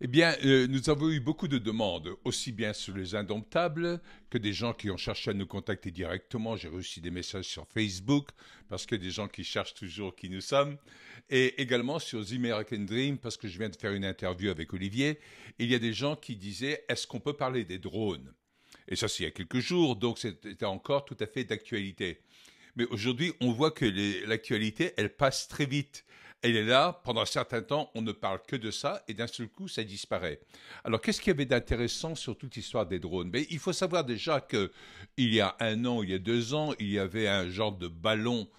Eh bien, nous avons eu beaucoup de demandes, aussi bien sur les Indomptables que des gens qui ont cherché à nous contacter directement. J'ai reçu des messages sur Facebook, parce que des gens qui cherchent toujours qui nous sommes, et également sur The American Dream, parce que je viens de faire une interview avec Olivier. Il y a des gens qui disaient, est-ce qu'on peut parler des drones? Et ça, c'est il y a quelques jours, donc c'était encore tout à fait d'actualité. Mais aujourd'hui, on voit que l'actualité, elle passe très vite. Elle est là, pendant un certain temps, on ne parle que de ça, et d'un seul coup, ça disparaît. Alors, qu'est-ce qu'il y avait d'intéressant sur toute l'histoire des drones? Mais il faut savoir déjà que il y a un an, il y a 2 ans, il y avait un genre de ballon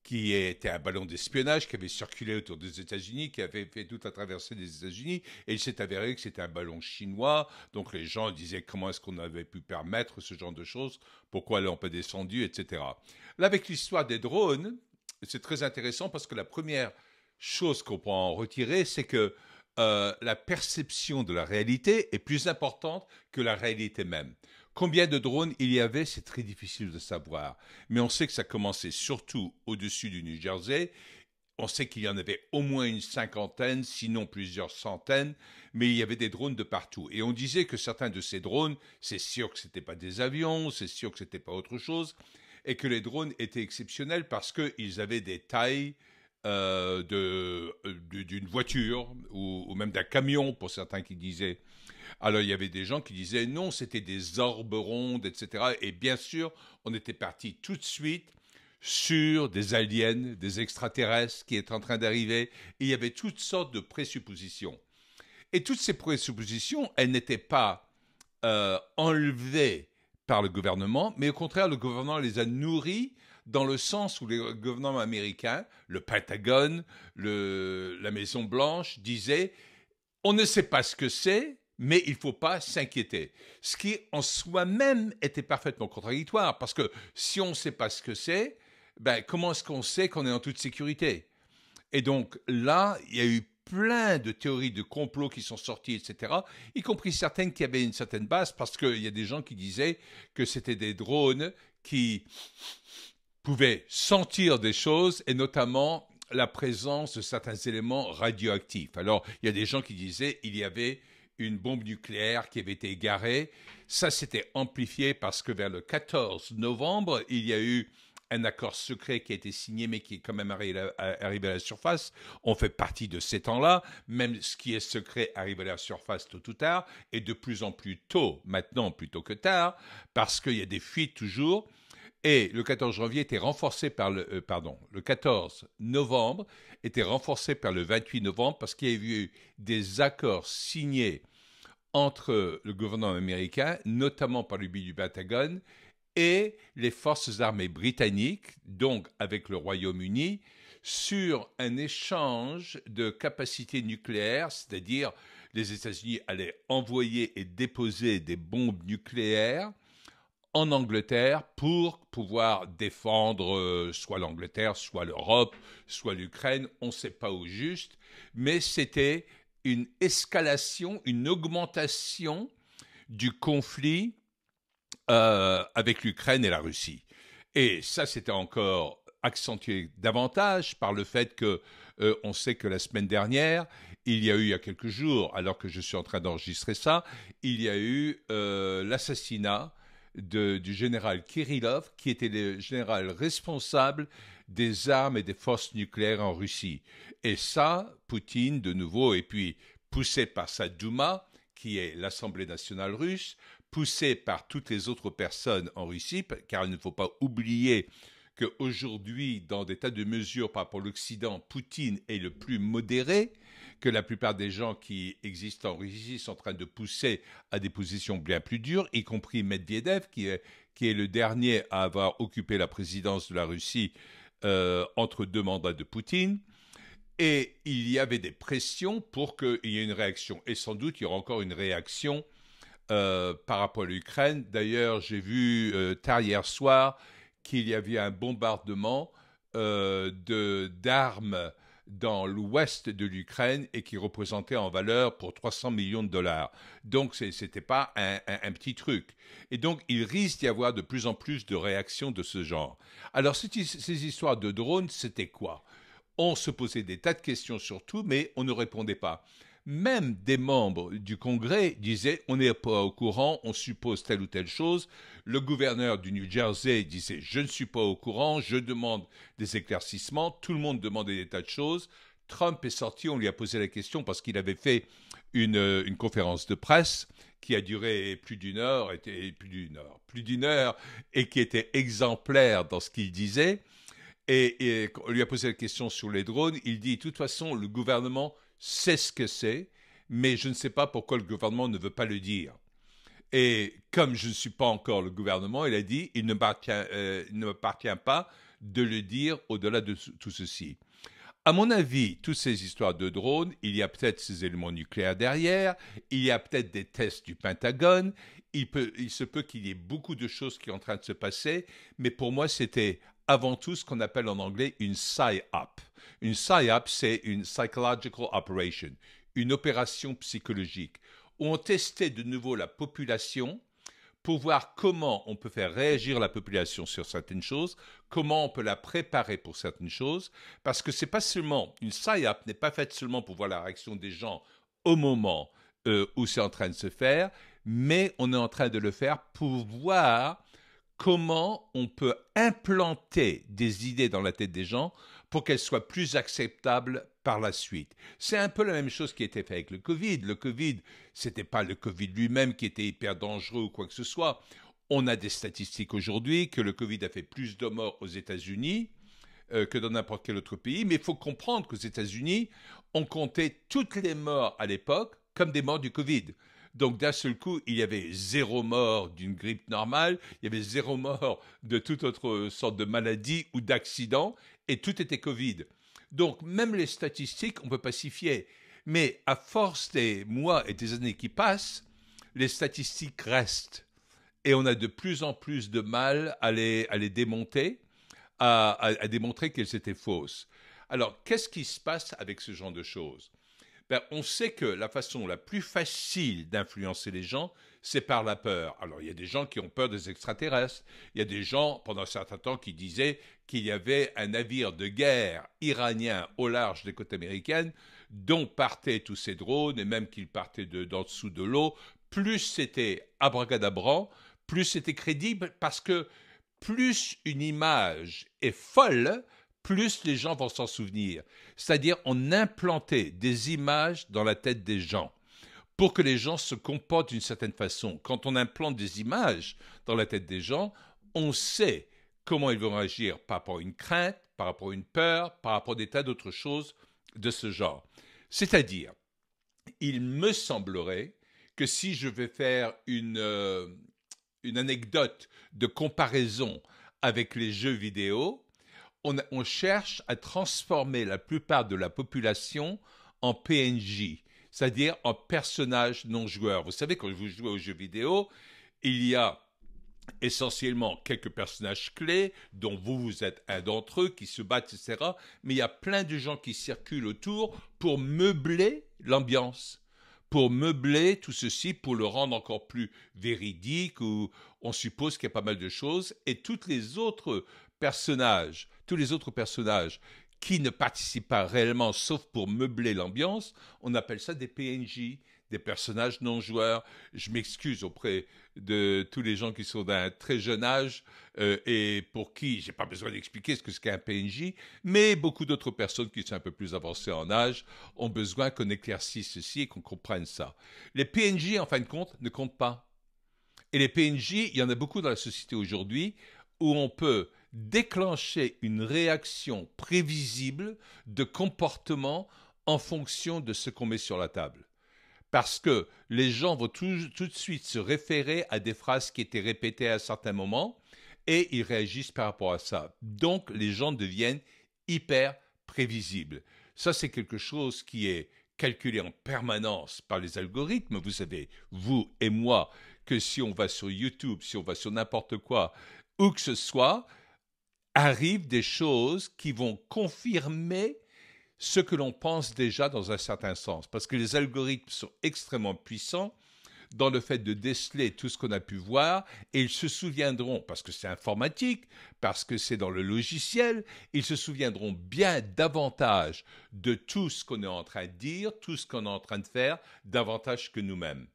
qui était un ballon d'espionnage qui avait circulé autour des États-Unis, qui avait fait toute la traversée des États-Unis, et il s'est avéré que c'était un ballon chinois. Donc les gens disaient comment est-ce qu'on avait pu permettre ce genre de choses, pourquoi l'ont pas descendu, etc. Là, avec l'histoire des drones, c'est très intéressant parce que la première chose qu'on peut en retirer, c'est que la perception de la réalité est plus importante que la réalité même. Combien de drones il y avait, c'est très difficile de savoir. Mais on sait que ça commençait surtout au-dessus du New Jersey. On sait qu'il y en avait au moins une cinquantaine, sinon plusieurs centaines, mais il y avait des drones de partout. Et on disait que certains de ces drones, c'est sûr que ce n'étaient pas des avions, c'est sûr que ce n'était pas autre chose, et que les drones étaient exceptionnels parce qu'ils avaient des tailles d'une voiture ou même d'un camion, pour certains qui disaient. Alors, il y avait des gens qui disaient non, c'était des orbes rondes, etc. Et bien sûr, on était parti tout de suite sur des aliens, des extraterrestres qui étaient en train d'arriver. Et il y avait toutes sortes de présuppositions. Et toutes ces présuppositions, elles n'étaient pas enlevées par le gouvernement, mais au contraire, le gouvernement les a nourries dans le sens où les gouvernements américains, le Pentagone, la Maison Blanche, disaient on ne sait pas ce que c'est, mais il ne faut pas s'inquiéter. Ce qui, en soi-même, était parfaitement contradictoire, parce que si on ne sait pas ce que c'est, ben, comment est-ce qu'on sait qu'on est en toute sécurité? Et donc là, il y a eu plein de théories de complot qui sont sorties, etc., y compris certaines qui avaient une certaine base, parce qu'il y a des gens qui disaient que c'était des drones qui pouvaient sentir des choses, et notamment la présence de certains éléments radioactifs. Alors, il y a des gens qui disaient qu'il y avait une bombe nucléaire qui avait été égarée. Ça s'était amplifié parce que vers le 14 novembre, il y a eu un accord secret qui a été signé, mais qui est quand même arrivé à la surface. On fait partie de ces temps-là. Même ce qui est secret arrive à la surface tôt ou tard, et de plus en plus tôt, maintenant plutôt que tard, parce qu'il y a des fuites toujours. Et le 14 janvier était renforcé par le 14 novembre était renforcé par le 28 novembre parce qu'il y a eu des accords signés entre le gouvernement américain, notamment par le biais du Pentagone, et les forces armées britanniques, donc avec le Royaume-Uni, sur un échange de capacités nucléaires, c'est-à-dire les États-Unis allaient envoyer et déposer des bombes nucléaires en Angleterre pour pouvoir défendre soit l'Angleterre, soit l'Europe, soit l'Ukraine, on ne sait pas au juste, mais c'était une escalation, une augmentation du conflit avec l'Ukraine et la Russie. Et ça, c'était encore accentué davantage par le fait que on sait que la semaine dernière, il y a quelques jours, alors que je suis en train d'enregistrer ça, il y a eu l'assassinat du général Kirillov, qui était le général responsable des armes et des forces nucléaires en Russie. Et ça, Poutine, de nouveau, et puis poussé par sa Douma, qui est l'Assemblée nationale russe, poussé par toutes les autres personnes en Russie, car il ne faut pas oublier qu'aujourd'hui, dans des tas de mesures par rapport à l'Occident, Poutine est le plus modéré, que la plupart des gens qui existent en Russie sont en train de pousser à des positions bien plus dures, y compris Medvedev, qui est le dernier à avoir occupé la présidence de la Russie entre deux mandats de Poutine. Et il y avait des pressions pour qu'il y ait une réaction. Et sans doute, il y aura encore une réaction par rapport à l'Ukraine. D'ailleurs, j'ai vu tard hier soir qu'il y avait un bombardement d'armes dans l'ouest de l'Ukraine et qui représentait en valeur pour 300 millions de dollars. Donc, ce n'était pas un petit truc. Et donc, il risque d'y avoir de plus en plus de réactions de ce genre. Alors, ces histoires de drones, c'était quoi? On se posait des tas de questions sur tout, mais on ne répondait pas. même des membres du Congrès disaient on n'est pas au courant, on suppose telle ou telle chose. Le gouverneur du New Jersey disait je ne suis pas au courant, je demande des éclaircissements. Tout le monde demandait des tas de choses. Trump est sorti, on lui a posé la question parce qu'il avait fait une conférence de presse qui a duré plus d'une heure, et qui était exemplaire dans ce qu'il disait. Et on lui a posé la question sur les drones. Il dit, de toute façon, le gouvernement sait ce que c'est, mais je ne sais pas pourquoi le gouvernement ne veut pas le dire. Et comme je ne suis pas encore le gouvernement, il a dit, il ne m'appartient pas de le dire au-delà de tout ceci. À mon avis, toutes ces histoires de drones, il y a peut-être ces éléments nucléaires derrière, il y a peut-être des tests du Pentagone, il se peut qu'il y ait beaucoup de choses qui sont en train de se passer, mais pour moi, c'était avant tout ce qu'on appelle en anglais une PSYOP. Une PSYOP, c'est une Psychological Operation, une opération psychologique, où on testait de nouveau la population pour voir comment on peut faire réagir la population sur certaines choses, comment on peut la préparer pour certaines choses, parce que c'est pas seulement, une PSYOP n'est pas faite seulement pour voir la réaction des gens au moment où c'est en train de se faire, mais on est en train de le faire pour voir comment on peut implanter des idées dans la tête des gens pour qu'elles soient plus acceptables par la suite. C'est un peu la même chose qui a été fait avec le Covid. Le Covid, c'était pas le Covid lui-même qui était hyper dangereux ou quoi que ce soit. On a des statistiques aujourd'hui que le Covid a fait plus de morts aux États-Unis que dans n'importe quel autre pays. Mais il faut comprendre qu'aux États-Unis, on comptait toutes les morts à l'époque comme des morts du Covid. Donc d'un seul coup, il y avait 0 mort d'une grippe normale, il y avait 0 mort de toute autre sorte de maladie ou d'accident, et tout était Covid. Donc même les statistiques, on peut pas s'y fier. Mais à force des mois et des années qui passent, les statistiques restent. Et on a de plus en plus de mal à les démonter, à démontrer qu'elles étaient fausses. Alors, qu'est-ce qui se passe avec ce genre de choses ? On sait que la façon la plus facile d'influencer les gens, c'est par la peur. Alors, il y a des gens qui ont peur des extraterrestres. Il y a des gens, pendant un certain temps, qui disaient qu'il y avait un navire de guerre iranien au large des côtes américaines dont partaient tous ces drones, et même qu'ils partaient d'en dessous de l'eau. Plus c'était abracadabrant, plus c'était crédible, parce que plus une image est folle, plus les gens vont s'en souvenir. C'est-à-dire, on implantait des images dans la tête des gens pour que les gens se comportent d'une certaine façon. Quand on implante des images dans la tête des gens, on sait comment ils vont agir par rapport à une crainte, par rapport à une peur, par rapport à des tas d'autres choses de ce genre. C'est-à-dire, il me semblerait que si je vais faire une anecdote de comparaison avec les jeux vidéo, on cherche à transformer la plupart de la population en PNJ, c'est-à-dire en personnages non joueurs. Vous savez, quand vous jouez aux jeux vidéo, il y a essentiellement quelques personnages clés, dont vous êtes un d'entre eux, qui se battent, etc. Mais il y a plein de gens qui circulent autour pour meubler l'ambiance, pour meubler tout ceci, pour le rendre encore plus véridique, où on suppose qu'il y a pas mal de choses, et tous les autres personnages qui ne participent pas réellement, sauf pour meubler l'ambiance, on appelle ça des PNJ, des personnages non joueurs. Je m'excuse auprès de tous les gens qui sont d'un très jeune âge et pour qui j'ai pas besoin d'expliquer ce qu'est un PNJ, mais beaucoup d'autres personnes qui sont un peu plus avancées en âge ont besoin qu'on éclaircisse ceci et qu'on comprenne ça. Les PNJ, en fin de compte, ne comptent pas. Et les PNJ, il y en a beaucoup dans la société aujourd'hui où on peut déclencher une réaction prévisible de comportement en fonction de ce qu'on met sur la table. Parce que les gens vont tout de suite se référer à des phrases qui étaient répétées à un certain moment et ils réagissent par rapport à ça. Donc, les gens deviennent hyper prévisibles. Ça, c'est quelque chose qui est calculé en permanence par les algorithmes. Vous savez, vous et moi, que si on va sur YouTube, si on va sur n'importe quoi, où que ce soit, arrivent des choses qui vont confirmer ce que l'on pense déjà dans un certain sens. Parce que les algorithmes sont extrêmement puissants. dans le fait de déceler tout ce qu'on a pu voir, et ils se souviendront, parce que c'est informatique, parce que c'est dans le logiciel, ils se souviendront bien davantage de tout ce qu'on est en train de dire, tout ce qu'on est en train de faire, davantage que nous-mêmes.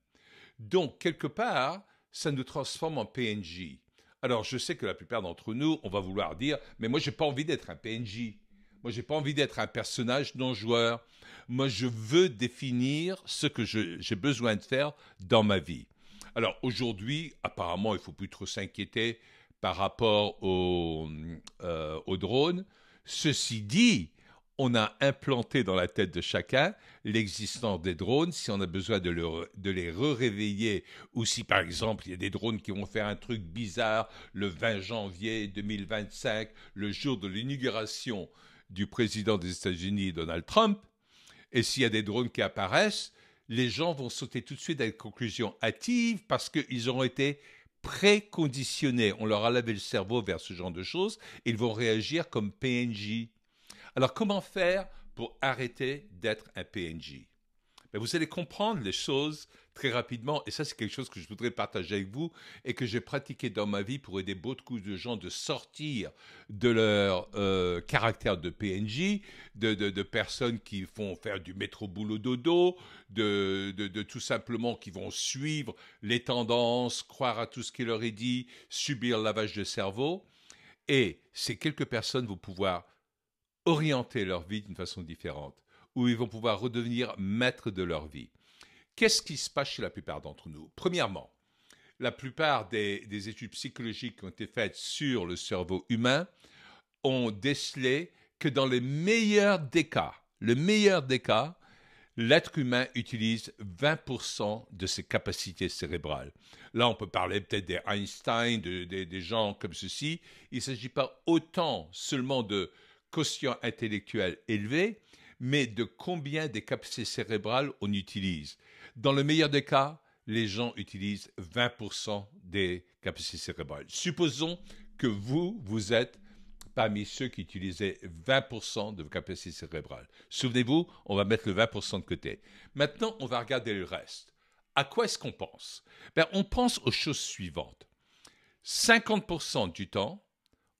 Donc, quelque part, ça nous transforme en PNJ. Alors, je sais que la plupart d'entre nous, on va vouloir dire, mais moi, j'ai pas envie d'être un PNJ. Moi, j'ai pas envie d'être un personnage non-joueur. Moi, je veux définir ce que j'ai besoin de faire dans ma vie. Alors, aujourd'hui, apparemment, il ne faut plus trop s'inquiéter par rapport au drone. Ceci dit, on a implanté dans la tête de chacun l'existence des drones, si on a besoin de les réveiller, ou si par exemple il y a des drones qui vont faire un truc bizarre le 20 janvier 2025, le jour de l'inauguration du président des États-Unis, Donald Trump, et s'il y a des drones qui apparaissent, les gens vont sauter tout de suite à une conclusion hâtive parce qu'ils auront été préconditionnés. On leur a lavé le cerveau vers ce genre de choses, et ils vont réagir comme PNJ. Alors, comment faire pour arrêter d'être un PNJ? Vous allez comprendre les choses très rapidement, et ça, c'est quelque chose que je voudrais partager avec vous et que j'ai pratiqué dans ma vie pour aider beaucoup de gens de sortir de leur caractère de PNJ, de personnes qui font faire du métro-boulot-dodo, de tout simplement qui vont suivre les tendances, croire à tout ce qui leur est dit, subir le lavage de cerveau. Et ces quelques personnes vont pouvoir orienter leur vie d'une façon différente, où ils vont pouvoir redevenir maîtres de leur vie. Qu'est-ce qui se passe chez la plupart d'entre nous? Premièrement, la plupart des études psychologiques qui ont été faites sur le cerveau humain ont décelé que dans le meilleur des cas, l'être humain utilise 20% de ses capacités cérébrales. Là, on peut parler peut-être des Einstein, des gens comme ceci. Il ne s'agit pas autant seulement de quotient intellectuel élevé, mais de combien des capacités cérébrales on utilise. Dans le meilleur des cas, les gens utilisent 20% des capacités cérébrales. Supposons que vous êtes parmi ceux qui utilisaient 20% de vos capacités cérébrales. Souvenez-vous, on va mettre le 20% de côté. Maintenant, on va regarder le reste. À quoi est-ce qu'on pense? On pense aux choses suivantes. 50% du temps,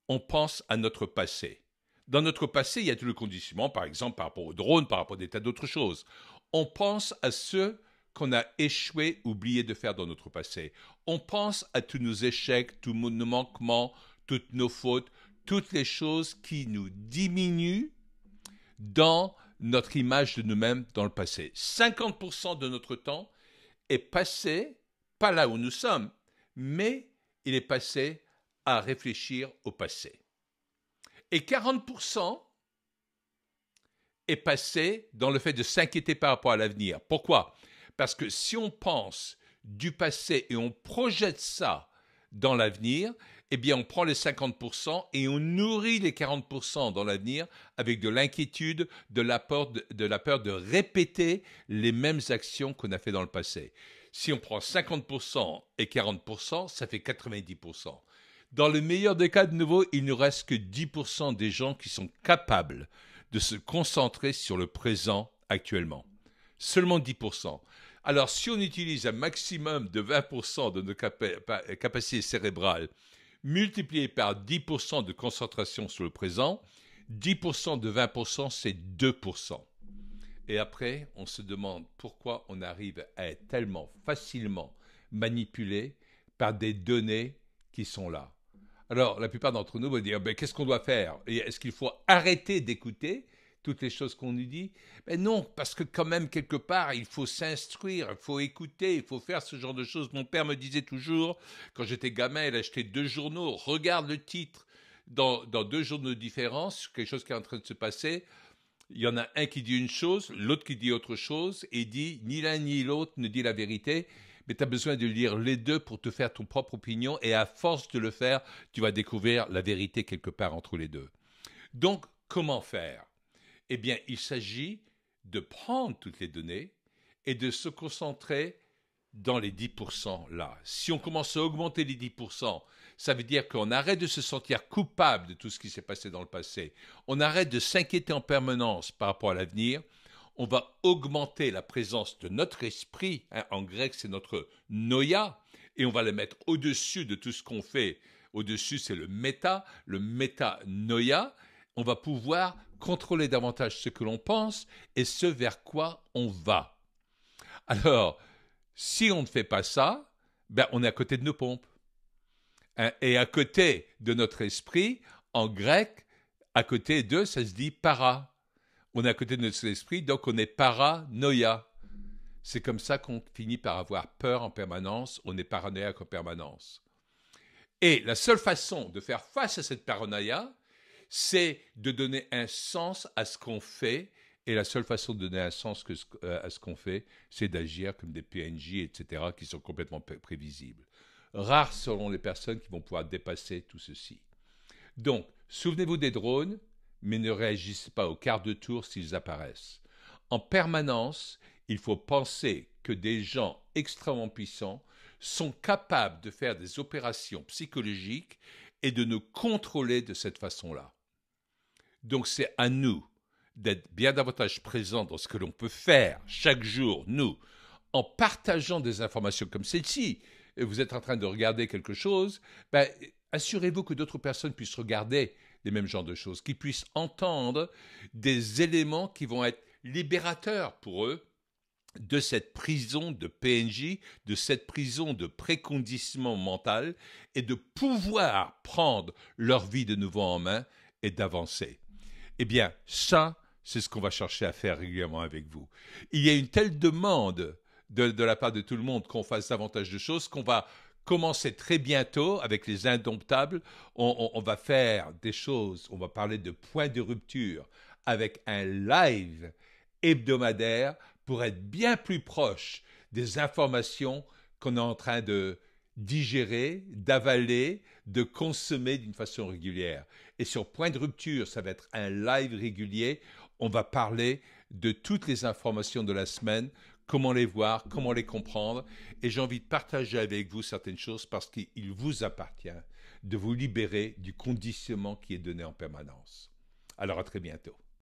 on pense à notre passé. Dans notre passé, il y a tout le conditionnement, par exemple, par rapport aux drones, par rapport à des tas d'autres choses. On pense à ce qu'on a échoué, oublié de faire dans notre passé. On pense à tous nos échecs, tous nos manquements, toutes nos fautes, toutes les choses qui nous diminuent dans notre image de nous-mêmes dans le passé. 50% de notre temps est passé, pas là où nous sommes, mais il est passé à réfléchir au passé. Et 40% est passé dans le fait de s'inquiéter par rapport à l'avenir. Pourquoi? Parce que si on pense du passé et on projette ça dans l'avenir, eh bien on prend les 50% et on nourrit les 40% dans l'avenir avec de l'inquiétude, de la peur de répéter les mêmes actions qu'on a fait dans le passé. Si on prend 50% et 40%, ça fait 90%. Dans le meilleur des cas, de nouveau, il ne reste que 10% des gens qui sont capables de se concentrer sur le présent actuellement. Seulement 10%. Alors, si on utilise un maximum de 20% de nos capacités cérébrales multiplié par 10% de concentration sur le présent, 10% de 20%, c'est 2%. Et après, on se demande pourquoi on arrive à être tellement facilement manipulé par des données qui sont là. Alors, la plupart d'entre nous vont dire, qu'est-ce qu'on doit faire? Est-ce qu'il faut arrêter d'écouter toutes les choses qu'on nous dit? Non, parce que quand même, quelque part, il faut s'instruire, il faut écouter, il faut faire ce genre de choses. Mon père me disait toujours, quand j'étais gamin, il achetait 2 journaux, regarde le titre dans 2 journaux différents, sur quelque chose qui est en train de se passer. Il y en a un qui dit une chose, l'autre qui dit autre chose, et dit, ni l'un ni l'autre ne dit la vérité. Mais tu as besoin de lire les deux pour te faire ton propre opinion, et à force de le faire, tu vas découvrir la vérité quelque part entre les deux. Donc, comment faire? Eh bien, il s'agit de prendre toutes les données et de se concentrer dans les 10% là. Si on commence à augmenter les 10%, ça veut dire qu'on arrête de se sentir coupable de tout ce qui s'est passé dans le passé. On arrête de s'inquiéter en permanence par rapport à l'avenir. on va augmenter la présence de notre esprit, hein, en grec c'est notre noia, et on va le mettre au-dessus de tout ce qu'on fait. Au-dessus c'est le méta-noia. On va pouvoir contrôler davantage ce que l'on pense et ce vers quoi on va. Alors, si on ne fait pas ça, ben on est à côté de nos pompes. Hein, et à côté de notre esprit, en grec, à côté de, ça se dit para. On est à côté de notre esprit, donc on est paranoïa. C'est comme ça qu'on finit par avoir peur en permanence, on est paranoïaque en permanence. Et la seule façon de faire face à cette paranoïa, c'est de donner un sens à ce qu'on fait. Et la seule façon de donner un sens à ce qu'on fait, c'est d'agir comme des PNJ, etc., qui sont complètement prévisibles. Rares seront les personnes qui vont pouvoir dépasser tout ceci. Donc, souvenez-vous des drones, mais ne réagissez pas au quart de tour s'ils apparaissent. En permanence, il faut penser que des gens extrêmement puissants sont capables de faire des opérations psychologiques et de nous contrôler de cette façon-là. Donc c'est à nous d'être bien davantage présents dans ce que l'on peut faire chaque jour, nous, en partageant des informations comme celle-ci. Vous êtes en train de regarder quelque chose, ben, assurez-vous que d'autres personnes puissent regarder les mêmes genres de choses, qu'ils puissent entendre des éléments qui vont être libérateurs pour eux de cette prison de PNJ, de cette prison de préconditionnement mental et de pouvoir prendre leur vie de nouveau en main et d'avancer. Eh bien, ça, c'est ce qu'on va chercher à faire régulièrement avec vous. Il y a une telle demande de la part de tout le monde qu'on fasse davantage de choses qu'on va commencer très bientôt avec les Indomptables. On va faire des choses, on va parler de points de rupture avec un live hebdomadaire pour être bien plus proche des informations qu'on est en train de digérer, d'avaler, de consommer d'une façon régulière. Et sur Point de rupture, ça va être un live régulier. On va parler de toutes les informations de la semaine, comment les voir, comment les comprendre. Et j'ai envie de partager avec vous certaines choses parce qu'il vous appartient de vous libérer du conditionnement qui est donné en permanence. Alors à très bientôt.